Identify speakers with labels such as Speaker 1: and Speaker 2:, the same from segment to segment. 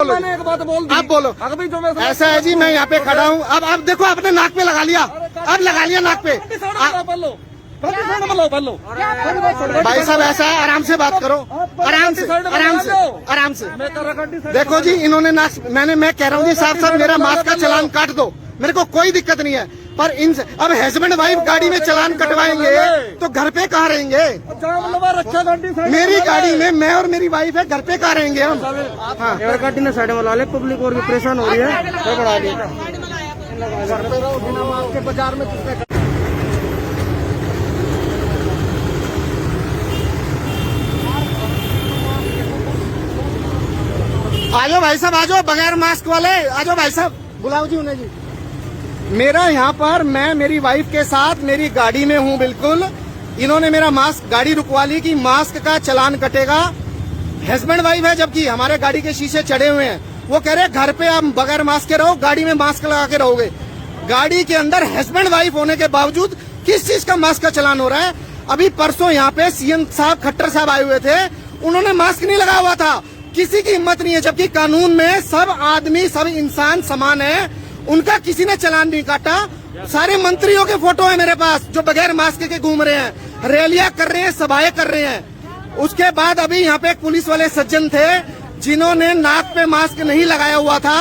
Speaker 1: मैंने एक बात बोल दी।
Speaker 2: आप बोलो।
Speaker 1: अभी जो मैं
Speaker 2: ऐसा है जी, मैं यहाँ पे खड़ा हूँ। अब देखो आपने नाक पे लगा लिया, अब लगा लिया नाक पे। भाई साहब ऐसा है, आराम से बात करो, आराम से आराम से आराम से। देखो जी इन्होंने नाक, मैं कह रहा हूँ जी साहब मेरा मास्क का चालान काट दो, मेरे को कोई दिक्कत नहीं है। पर इन अब हस्बैंड वाइफ गाड़ी में चालान कटवाएंगे तो घर पे कहाँ रहेंगे? मेरी गाड़ी में मैं और मेरी वाइफ है, घर पे कहाँ रहेंगे हम? हाँ
Speaker 1: गाड़ी ने साइड में ला ले, पब्लिक और भी परेशान हो रही है। बाजार में
Speaker 2: आ जाओ भाई साहब, आ जाओ बगैर मास्क वाले, आ जाओ भाई साहब, बुलाओ जी उन्हें जी। मेरा यहाँ पर मैं मेरी वाइफ के साथ मेरी गाड़ी में हूँ, बिल्कुल इन्होंने मेरा मास्क गाड़ी रुकवा ली कि मास्क का चालान कटेगा। हस्बैंड वाइफ है, जबकि हमारे गाड़ी के शीशे चढ़े हुए हैं। वो कह रहे घर पे आप बगैर मास्क के रहो, गाड़ी में मास्क लगा के रहोगे। गाड़ी के अंदर हस्बैंड वाइफ होने के बावजूद किस चीज का मास्क का चालान हो रहा है? अभी परसों यहाँ पे सीएम साहब खट्टर साहब आए हुए थे, उन्होंने मास्क नहीं लगाया हुआ था। किसी की हिम्मत नहीं है, जबकि कानून में सब आदमी सब इंसान समान है, उनका किसी ने चालान नहीं काटा। सारे मंत्रियों के फोटो है मेरे पास जो बगैर मास्क के घूम रहे हैं, रैलियां कर रहे हैं, सभाएं कर रहे हैं। उसके बाद अभी यहाँ पे एक पुलिस वाले सज्जन थे जिन्होंने नाक पे मास्क नहीं लगाया हुआ था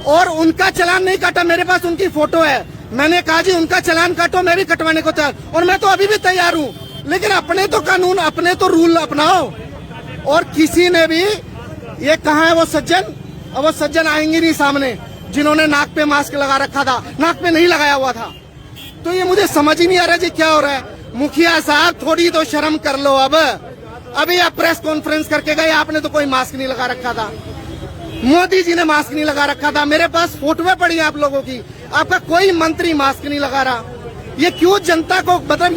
Speaker 2: और उनका चालान नहीं काटा, मेरे पास उनकी फोटो है। मैंने कहा जी उनका चालान काटो, मैं भी कटवाने को तैयार, और मैं तो अभी भी तैयार हूँ, लेकिन अपने तो कानून अपने तो रूल अपनाओ। और किसी ने भी, ये कहाँ है वो सज्जन? अब वो सज्जन आएंगे नहीं सामने जिन्होंने नाक पे मास्क लगा रखा था, नाक पे नहीं लगाया हुआ था। तो ये मुझे समझ ही नहीं आ रहा जी क्या हो रहा है। मुखिया साहब थोड़ी तो शर्म कर लो। अब अभी आप प्रेस कॉन्फ्रेंस करके गए, आपने तो कोई मास्क नहीं लगा रखा था, मोदी जी ने मास्क नहीं लगा रखा था, मेरे पास फोटोएं पड़ी है आप लोगों की, आपका कोई मंत्री मास्क नहीं लगा रहा। ये क्यों जनता को, मतलब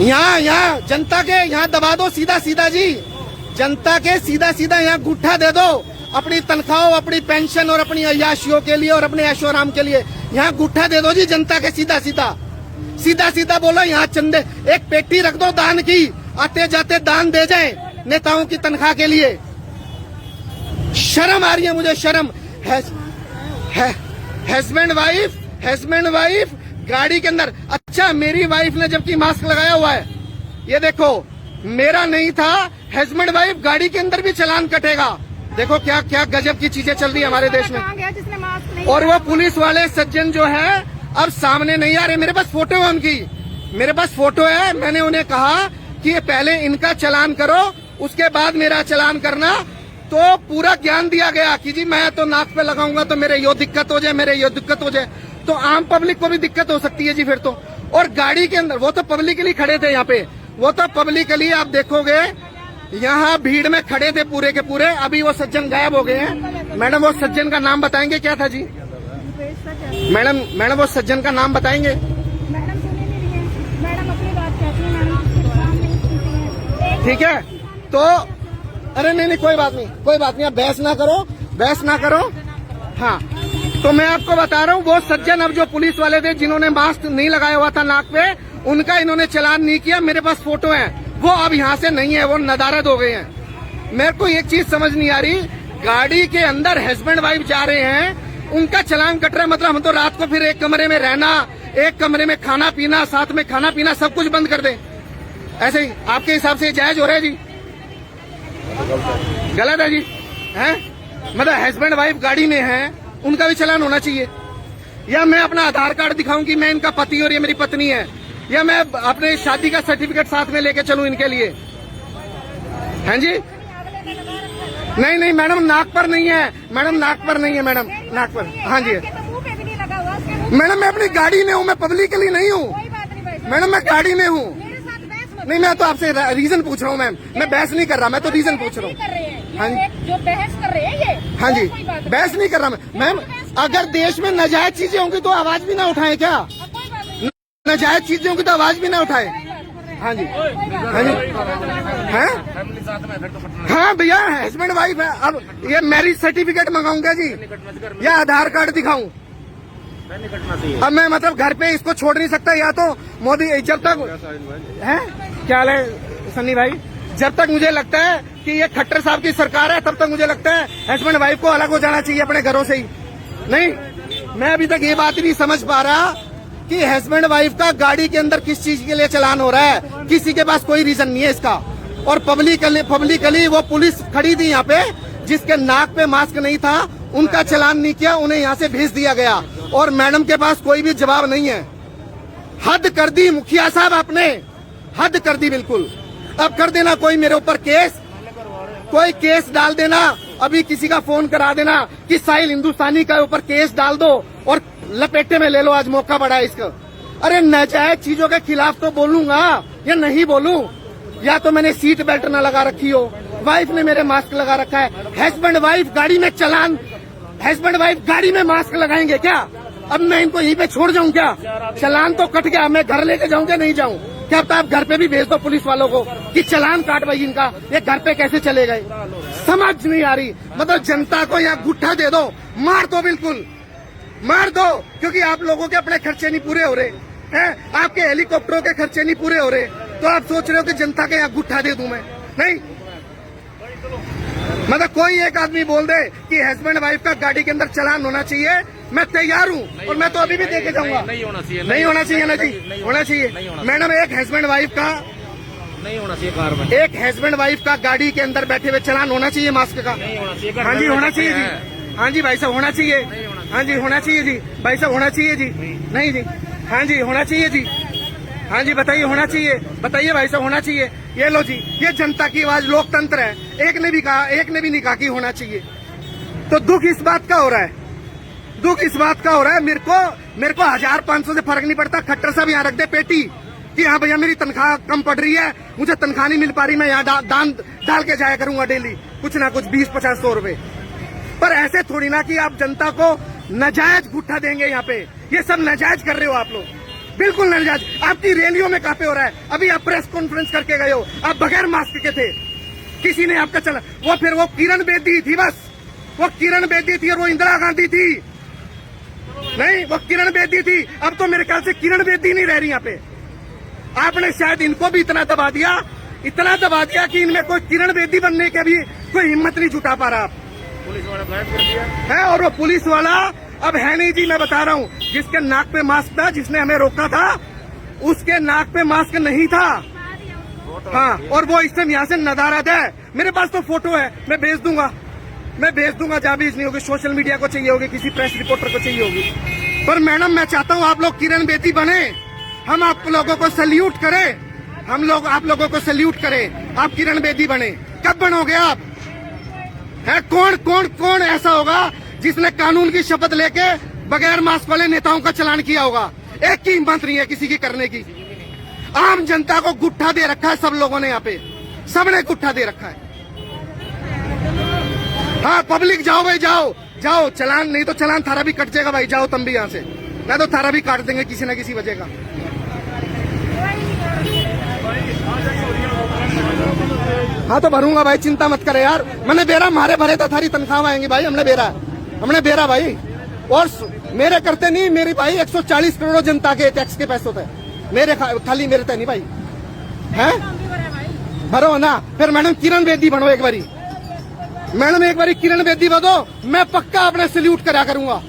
Speaker 2: यहाँ जनता के यहाँ दबा दो सीधा सीधा जी, जनता के सीधा सीधा यहाँ गुट्ठा दे दो अपनी तनख्वाहों, अपनी पेंशन और अपनी अय्याशियों के लिए और अपने ऐशोआराम के लिए। यहाँ गुट्ठा दे दो जी जनता के, सीधा सीधा बोलो। यहाँ चंदे एक पेटी रख दो दान की, आते जाते दान दे जाए नेताओं की तनख्वाह के लिए। शर्म आ रही है मुझे, शर्म। हस्बैंड वाइफ गाड़ी के अंदर। अच्छा मेरी वाइफ ने जबकि मास्क लगाया हुआ है, ये देखो मेरा नहीं था, हस्बैंड वाइफ गाड़ी के अंदर भी चालान कटेगा। देखो क्या क्या गजब की चीजें चल रही है हमारे देश में। और वो पुलिस वाले सज्जन जो है अब सामने नहीं आ रहे, मेरे पास फोटो है उनकी, मेरे पास फोटो है। मैंने उन्हें कहा कि ये पहले इनका चालान करो, उसके बाद मेरा चालान करना। तो पूरा ज्ञान दिया गया कि जी मैं तो नाक पे लगाऊंगा तो मेरे यो दिक्कत हो जाए, मेरे यो दिक्कत हो जाए, तो आम पब्लिक को भी दिक्कत हो सकती है जी फिर तो। और गाड़ी के अंदर वो तो पब्लिकली खड़े थे यहाँ पे, वो तो पब्लिकली आप देखोगे यहाँ भीड़ में खड़े थे पूरे के पूरे। अभी वो सज्जन गायब हो गए हैं। मैडम वो सज्जन का नाम बताएंगे क्या था जी? मैडम वो सज्जन का नाम बताएंगे? ठीक है तो अरे नहीं कोई बात नहीं, आप बहस ना करो। हाँ तो मैं आपको बता रहा हूँ, वो सज्जन अब जो पुलिस वाले थे जिन्होंने मास्क नहीं लगाया हुआ था नाक पे, उनका इन्होंने चालान नहीं किया, मेरे पास फोटो है। वो अब यहाँ से नहीं है, वो नदारद हो गए हैं। मेरे को एक चीज समझ नहीं आ रही, गाड़ी के अंदर हस्बैंड वाइफ जा रहे हैं, उनका चालान कट रहा है, मतलब हम तो रात को फिर एक कमरे में रहना, एक कमरे में खाना पीना, साथ में खाना पीना सब कुछ बंद कर दें, ऐसे ही आपके हिसाब से जायज हो रहा है जी? गलत है जी, है? मतलब हस्बैंड वाइफ गाड़ी में है, उनका भी चालान होना चाहिए। या मैं अपना आधार कार्ड दिखाऊं कि मैं इनका पति और ये मेरी पत्नी है, या मैं अपने शादी का सर्टिफिकेट साथ में लेके चलूं इनके लिए, हैं जी? नहीं मैडम नाक पर नहीं है, मैडम नाक पर। हाँ जी मैडम मैं अपनी गाड़ी में हूँ, मैं पब्लिकली नहीं हूँ मैडम, मैं गाड़ी में हूँ। नहीं मैं तो आपसे रीजन पूछ रहा हूँ मैम, मैं बहस नहीं कर रहा, मैं तो रीजन पूछ रहा हूँ। हाँ जी
Speaker 3: जो बहस कर रहे हैं ये,
Speaker 2: हाँ जी बहस नहीं कर रहा मैम। अगर देश में नाजायज चीजें होंगी तो आवाज भी ना उठाए क्या? नाजायज चीजें होंगी तो आवाज भी ना उठाए। हाँ जी हाँ भैया हस्बैंड वाइफ है। अब ये मैरिज सर्टिफिकेट मंगाऊंगा जी या आधार कार्ड दिखाऊं? अब मैं मतलब घर पे इसको छोड़ नहीं सकता, या तो मोदी जब तक है क्या हाल है सन्नी भाई, जब तक मुझे लगता है कि ये खट्टर साहब की सरकार है, तब तक मुझे लगता है हस्बैंड वाइफ को अलग हो जाना चाहिए अपने घरों से ही। नहीं, मैं अभी तक ये बात नहीं समझ पा रहा कि हस्बैंड वाइफ का गाड़ी के अंदर किस चीज के लिए चालान हो रहा है। किसी के पास कोई रीजन नहीं है इसका। और पब्लिकली वो पुलिस खड़ी थी यहाँ पे, जिसके नाक पे मास्क नहीं था, उनका चालान नहीं किया, उन्हें यहाँ से भेज दिया गया। और मैडम के पास कोई भी जवाब नहीं है। हद कर दी मुखिया साहब आपने, हद कर दी बिल्कुल। अब कर देना कोई मेरे ऊपर केस, कोई केस डाल देना, अभी किसी का फोन करा देना कि साहिल हिंदुस्तानी का ऊपर केस डाल दो और लपेटे में ले लो, आज मौका बड़ा है इसका। अरे नाजायज चीजों के खिलाफ तो बोलूंगा या नहीं बोलूं? या तो मैंने सीट बेल्ट ना लगा रखी हो, वाइफ ने मेरे मास्क लगा रखा है, हस्बैंड वाइफ गाड़ी में चालान, हस्बैंड वाइफ गाड़ी में मास्क लगाएंगे क्या? अब मैं इनको यहीं पे छोड़ जाऊं क्या? चालान तो कट गया, मैं घर लेके जाऊं क्या नहीं जाऊं? क्या पता आप घर पे भी भेज दो पुलिस वालों को कि चालान काट भाई इनका, ये घर पे कैसे चले गए? समझ नहीं आ रही। मतलब जनता को यहाँ गुट्ठा दे दो, मार दो, बिल्कुल मार दो, क्योंकि आप लोगों के अपने खर्चे नहीं पूरे हो रहे हैं, आपके हेलीकॉप्टरों के खर्चे नहीं पूरे हो रहे, तो आप सोच रहे हो कि जनता के यहाँ गुट्ठा दे दूं मैं? नहीं, मतलब कोई एक आदमी बोल दे कि हस्बैंड वाइफ का गाड़ी के अंदर चालान होना चाहिए, मैं तैयार हूँ और मैं तो अभी भी देके जाऊंगा।
Speaker 3: नहीं होना चाहिए,
Speaker 2: नहीं होना चाहिए ना जी, होना चाहिए। मैडम, एक हस्बैंड वाइफ का
Speaker 3: नहीं होना चाहिए कार में,
Speaker 2: एक हस्बैंड वाइफ का गाड़ी के अंदर बैठे हुए चालान होना चाहिए मास्क का।
Speaker 3: नहीं होना चाहिए।
Speaker 2: हाँ जी, होना चाहिए जी। हाँ जी भाई साहब, होना चाहिए। हाँ जी, होना चाहिए जी भाई साहब, होना चाहिए जी। नहीं जी, हाँ जी, होना चाहिए जी। हाँ जी, बताइए, होना चाहिए, बताइए भाई साहब, होना चाहिए। ये लो जी, ये जनता की आवाज, लोकतंत्र है। एक ने भी कहा, एक ने भी नहीं कहा कि होना चाहिए। तो दुख इस बात का हो रहा है, दुख इस बात का हो रहा है, मेरे को 1500 से फर्क नहीं पड़ता। खट्टर साहब यहाँ रख दे पेटी कि हाँ भैया मेरी तनख्वाह कम पड़ रही है, मुझे तनख्वाह नहीं मिल पा रही, मैं यहाँ दान डाल के जाया करूंगा डेली कुछ ना कुछ 20-50-100 रुपए। पर ऐसे थोड़ी ना कि आप जनता को नाजायज गुट्ठा देंगे यहाँ पे। ये सब नाजायज कर रहे हो आप लोग, बिल्कुल नाजायज। आपकी रैलियों में कहाँ पे हो रहा है? अभी आप प्रेस कॉन्फ्रेंस करके गए हो, आप बगैर मास्क के थे, किसी ने आपका चला, वो फिर वो किरण बेदी थी, बस वो किरण बेदी थी और वो इंदिरा गांधी थी। नहीं, वो किरण बेदी थी, अब तो मेरे ख्याल से किरण बेदी नहीं रह रही यहाँ पे। आपने शायद इनको भी इतना दबा दिया कि इनमें कोई किरण बेदी बनने की भी कोई हिम्मत नहीं जुटा पा रहा आप।
Speaker 3: पुलिस वाला गायब कर दिया
Speaker 2: है, और वो पुलिस वाला अब है नहीं जी, मैं बता रहा हूँ। जिसके नाक पे मास्क था, जिसने हमें रोका था, उसके नाक पे मास्क नहीं था। हाँ, और वो इस टाइम यहाँ से नदारद है। मेरे पास तो फोटो है, मैं भेज दूंगा जहाँ भी नहीं होगी, सोशल मीडिया को चाहिए होगी, किसी प्रेस रिपोर्टर को चाहिए होगी। पर मैडम, मैं चाहता हूँ आप लोग किरण बेदी बने, हम आप लोगों को सल्यूट करें, हम लोग आप लोगों को सल्यूट करें, आप किरण बेदी बने। कब बनोगे आप? है कौन ऐसा होगा जिसने कानून की शपथ लेके बगैर मास्क वाले नेताओं का चालान किया होगा? एक की हिम्मत नहीं है किसी की करने की। आम जनता को गुट्ठा दे रखा है सब लोगों ने, यहाँ पे सबने गुट्ठा दे रखा है। हाँ, पब्लिक जाओ भाई, जाओ, चालान नहीं तो चालान थारा भी कट जाएगा भाई, जाओ तुम भी यहाँ से, नहीं तो थारा भी काट देंगे किसी न किसी वजह का। हाँ तो भरूंगा भाई, चिंता मत करे यार। मैंने बेरा मारे भरे था, थारी तनख्वाह आएंगी भाई, हमने बेरा भाई। और मेरे करते नहीं, मेरी भाई 140 करोड़ जनता के टैक्स के पैसे होते हैं, मेरे खाली मेरे तय नहीं भाई, है भरो ना। फिर मैडम किरण बेदी बनो एक बारी, मैडम एक बारी किरण बेदी बनो, मैं पक्का अपने सल्यूट करा करूंगा।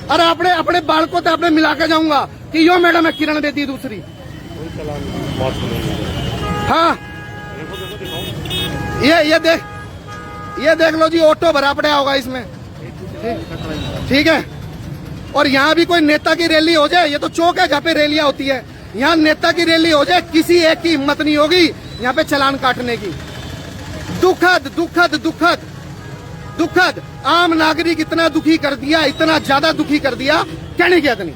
Speaker 2: और अपने बालकों से अपने मिला के जाऊंगा कि यो मैडम है किरण बेदी दूसरी। हाँ, ये देख लो जी, ऑटो भरा पड़ा होगा इसमें, ठीक है। और यहाँ भी कोई नेता की रैली हो जाए, ये तो चौक है जहाँ पे रैलियां होती है, यहाँ नेता की रैली हो जाए, किसी एक की हिम्मत नहीं होगी यहाँ पे चालान काटने की। दुखद आम नागरिक इतना दुखी कर दिया, इतना ज्यादा दुखी कर दिया, कहने की नहीं।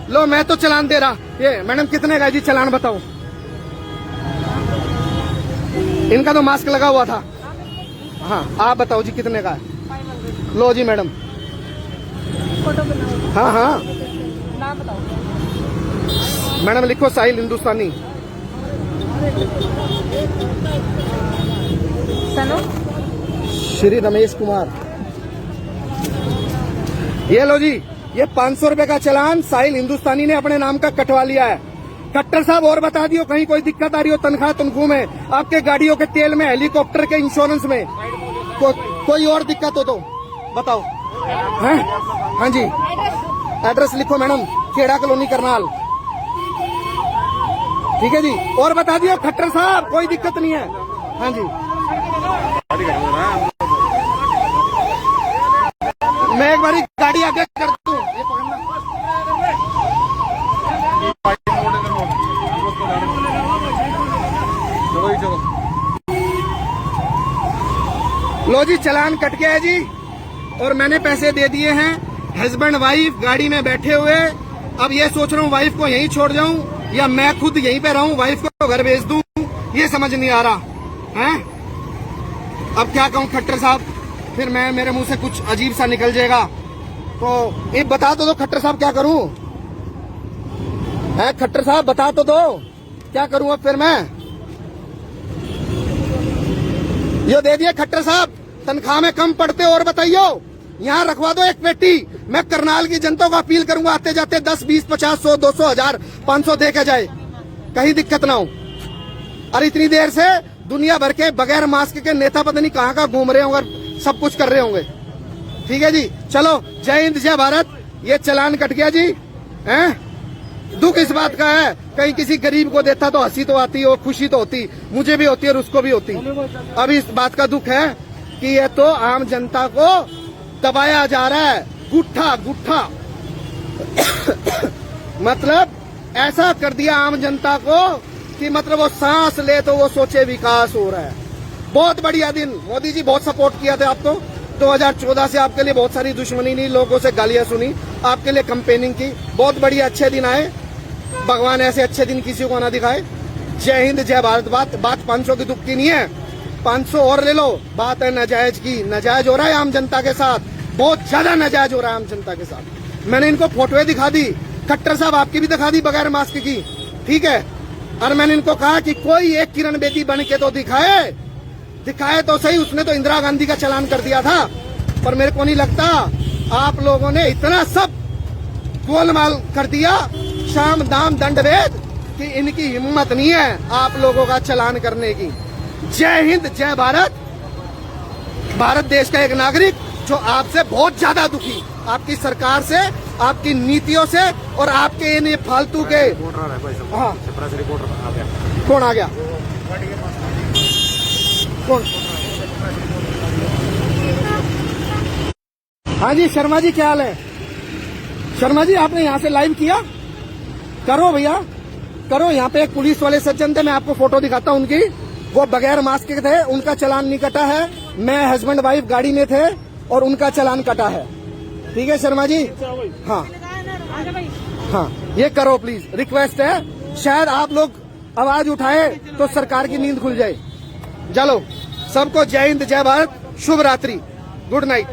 Speaker 2: लो, मैं तो चालान दे रहा। ये मैडम कितने का जी चालान बताओ? इनका तो मास्क लगा हुआ था। हाँ, आप बताओ जी कितने का है? लो जी मैडम, हाँ बताओ मैडम, लिखो साहिल हिंदुस्तानी। श्री रमेश कुमार। ये लो जी, ये 500 रुपए का चालान साहिल हिंदुस्तानी ने अपने नाम का कटवा लिया है। खट्टर साहब और बता दियो कहीं कोई दिक्कत आ रही हो तनख्वाह तनख्वाह में, आपके गाड़ियों के तेल में, हेलीकॉप्टर के इंश्योरेंस में, कोई और दिक्कत हो तो बताओ। हैं? हाँ जी, एड्रेस लिखो मैडम, खेड़ा कॉलोनी करनाल। ठीक है जी, और बता दियो खट्टर साहब कोई दिक्कत नहीं है। हाँ जी, मैं एक बारी गाड़ी आगे कर दूं, ये पकड़ना। लो जी, चालान कट गया है जी, और मैंने पैसे दे दिए हैं। हस्बैंड वाइफ गाड़ी में बैठे हुए, अब ये सोच रहा हूँ वाइफ को यहीं छोड़ जाऊं या मैं खुद यहीं पे रहूं, वाइफ को घर भेज दूं, ये समझ नहीं आ रहा है। अब क्या कहूँ खट्टर साहब, फिर मेरे मुंह से कुछ अजीब सा निकल जाएगा, तो ये बता तो दो खट्टर साहब क्या करूं है। खट्टर साहब बता तो दो क्या करूं अब फिर मैं। ये दे दिए खट्टर साहब, तनख्वाह में कम पड़ते और बताइयो, यहाँ रखवा दो एक पेटी। मैं करनाल की जनता को अपील करूंगा, आते जाते 10, 20, 50, 100, 200, 1000, 500 दे के जाए, कहीं दिक्कत ना हो। और इतनी देर से दुनिया भर के बगैर मास्क के नेता पता नहीं कहाँ कहाँ घूम रहे होंगे, सब कुछ कर रहे होंगे। ठीक है जी, चलो जय हिंद जय भारत। ये चालान कट गया जी। हैं? दुख इस बात का है, कहीं किसी गरीब को देता तो हंसी तो आती हो, खुशी तो होती, मुझे भी होती और उसको भी होती। अब इस बात का दुख है कि ये तो आम जनता को दबाया जा रहा है, गुट्ठा गुट्ठा मतलब ऐसा कर दिया आम जनता को कि मतलब वो सांस ले तो वो सोचे विकास हो रहा है। बहुत बढ़िया दिन, मोदी जी बहुत सपोर्ट किया था आपको। 2014 से आपके लिए बहुत सारी दुश्मनी नहीं, लोगों से गालियां सुनी, आपके लिए कैंपेनिंग की, बहुत बढ़िया अच्छे दिन आए। भगवान ऐसे अच्छे दिन किसी को ना दिखाए। जय हिंद जय भारत। बात 500 की दुख की नहीं है, 500 और ले लो। बात है नाजायज की, नाजायज हो रहा है आम जनता के साथ, बहुत ज्यादा नाजायज हो रहा है आम जनता के साथ। मैंने इनको फोटोएं दिखा दी, खट्टर साहब आपकी भी दिखा दी बगैर मास्क की, ठीक है। और मैंने इनको कहा कि कोई एक किरण बेदी बन के तो दिखाए तो सही। उसने तो इंदिरा गांधी का चालान कर दिया था, पर मेरे को नहीं लगता आप लोगों ने इतना सब गोलमाल कर दिया, शाम दाम दंड भेद, कि इनकी हिम्मत नहीं है आप लोगों का चालान करने की। जय हिंद जय भारत। भारत देश का एक नागरिक जो आपसे बहुत ज्यादा दुखी, आपकी सरकार से, आपकी नीतियों से और आपके इन फालतू के। हाँ, कौन आ गया? कौन? हाँ जी शर्मा जी, क्या हाल है? शर्मा जी आपने यहाँ से लाइव किया, करो भैया करो। यहाँ पे एक पुलिस वाले सज्जन थे, मैं आपको फोटो दिखाता हूँ उनकी, वो बगैर मास्क के थे, उनका चालान नहीं कटा है। मैं हस्बैंड वाइफ गाड़ी में थे और उनका चालान कटा है। ठीक है शर्मा जी? हाँ हाँ, ये करो प्लीज, रिक्वेस्ट है। शायद आप लोग आवाज उठाए तो सरकार की नींद खुल जाए। चलो सबको जय हिंद जय भारत, शुभ रात्रि, गुड नाइट।